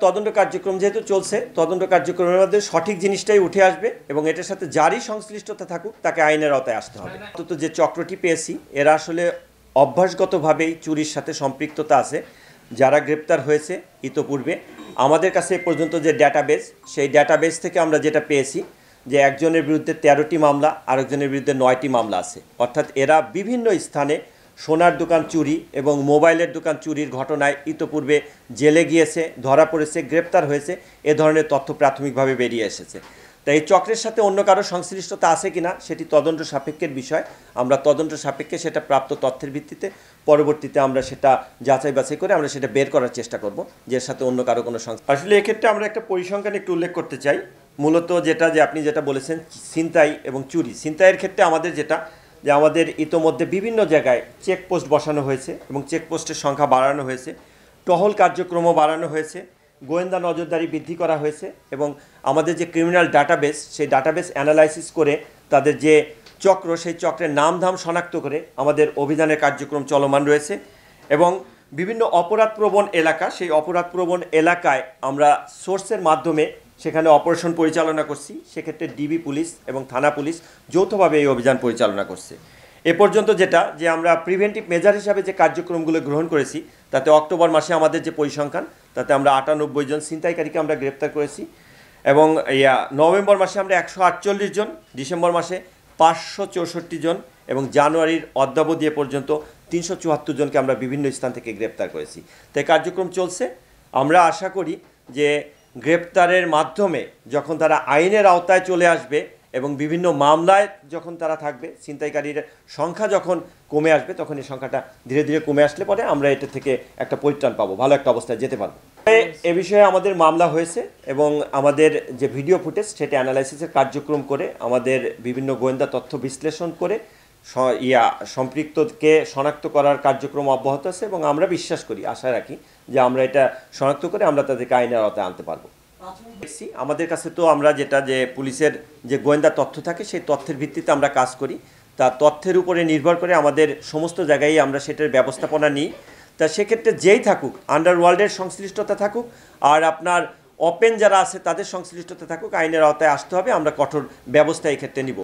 তদন্ত কার্যক্রম যেহেতু চলছে, তদন্ত কার্যক্রমের মধ্যে সঠিক জিনিসটাই উঠে আসবে এবং এটার সাথে যারই সংশ্লিষ্টতা থাকুক তাকে আইনের আওতায় আসতে হবে। অন্তত যে চক্রটি পেয়েছি এরা আসলে অভ্যাসগতভাবেই চুরির সাথে সম্পৃক্ততা আছে। যারা গ্রেপ্তার হয়েছে ইতোপূর্বে আমাদের কাছে পর্যন্ত যে ডেটাবেস, সেই ডেটাবেস থেকে আমরা যেটা পেয়েছি যে একজনের বিরুদ্ধে 13টি মামলা, আরেকজনের বিরুদ্ধে 9টি মামলা আছে। অর্থাৎ এরা বিভিন্ন স্থানে সোনার দোকান চুরি এবং মোবাইলের দোকান চুরির ঘটনায় ইতোপূর্বে জেলে গিয়েছে, ধরা পড়েছে, গ্রেপ্তার হয়েছে। এ ধরনের তথ্য প্রাথমিকভাবে বেরিয়ে এসেছে। তাই এই চক্রের সাথে অন্য কারো সংশ্লিষ্টতা আছে কিনা সেটি তদন্ত সাপেক্ষের বিষয়। আমরা তদন্ত সাপেক্ষে সেটা প্রাপ্ত তথ্যের ভিত্তিতে পরবর্তীতে আমরা সেটা যাচাই বাছাই করে আমরা সেটা বের করার চেষ্টা করব যে এর সাথে অন্য কারো কোনো আসলে এক্ষেত্রে আমরা একটা পরিসংখ্যান একটু উল্লেখ করতে চাই। মূলত যেটা যে আপনি যেটা বলেছেন ছিনতাই এবং চুরি, ছিনতাইয়ের ক্ষেত্রে আমাদের যেটা যে আমাদের ইতোমধ্যে বিভিন্ন জায়গায় চেকপোস্ট বসানো হয়েছে এবং চেকপোস্টের সংখ্যা বাড়ানো হয়েছে, টহল কার্যক্রমও বাড়ানো হয়েছে, গোয়েন্দা নজরদারি বৃদ্ধি করা হয়েছে এবং আমাদের যে ক্রিমিনাল ডাটাবেস, সেই ডাটাবেস অ্যানালাইসিস করে তাদের যে চক্র, সেই চক্রের নামধাম শনাক্ত করে আমাদের অভিযানের কার্যক্রম চলমান রয়েছে। এবং বিভিন্ন অপরাধপ্রবণ এলাকা, সেই অপরাধপ্রবণ এলাকায় আমরা সোর্সের মাধ্যমে সেখানে অপারেশন পরিচালনা করছি। সেক্ষেত্রে ডিবি পুলিশ এবং থানা পুলিশ যৌথভাবে এই অভিযান পরিচালনা করছে। এ পর্যন্ত যেটা যে আমরা প্রিভেন্টিভ মেজার হিসাবে যে কার্যক্রমগুলো গ্রহণ করেছি, তাতে অক্টোবর মাসে আমাদের যে পরিসংখ্যান, তাতে আমরা 98 জন ছিনতাইকারীকে আমরা গ্রেপ্তার করেছি এবং নভেম্বর মাসে আমরা 148 জন, ডিসেম্বর মাসে 564 জন এবং জানুয়ারির অদ্যাবধি এ পর্যন্ত 374 জনকে আমরা বিভিন্ন স্থান থেকে গ্রেপ্তার করেছি। তাই কার্যক্রম চলছে। আমরা আশা করি যে গ্রেপ্তারের মাধ্যমে যখন তারা আইনের আওতায় চলে আসবে এবং বিভিন্ন মামলায় যখন তারা থাকবে, ছিনতাইকারীর সংখ্যা যখন কমে আসবে, তখন এই সংখ্যাটা ধীরে ধীরে কমে আসলে পরে আমরা এটা থেকে একটা পরিত্রাণ পাবো, ভালো একটা অবস্থায় যেতে পারবো। এ বিষয়ে আমাদের মামলা হয়েছে এবং আমাদের যে ভিডিও ফুটেজ সেটা অ্যানালাইসিসের কার্যক্রম করে আমাদের বিভিন্ন গোয়েন্দা তথ্য বিশ্লেষণ করে সম্পৃক্তকে শনাক্ত করার কার্যক্রম অব্যাহত আছে এবং আমরা বিশ্বাস করি, আশা রাখি যে আমরা এটা শনাক্ত করে আমরা তাদেরকে আইনের আওতায় আনতে পারবো। আমাদের কাছে তো আমরা যেটা যে পুলিশের যে গোয়েন্দা তথ্য থাকে সেই তথ্যের ভিত্তিতে আমরা কাজ করি। তা তথ্যের উপরে নির্ভর করে আমাদের সমস্ত জায়গায় আমরা সেটার ব্যবস্থাপনা নিই। তা সেক্ষেত্রে যেই থাকুক, আন্ডারওয়ার্ল্ডের সংশ্লিষ্টতা থাকুক আর আপনার ওপেন যারা আছে তাদের সংশ্লিষ্টতা থাকুক, আইনের আওতায় আসতে হবে। আমরা কঠোর ব্যবস্থা এই ক্ষেত্রে নিব।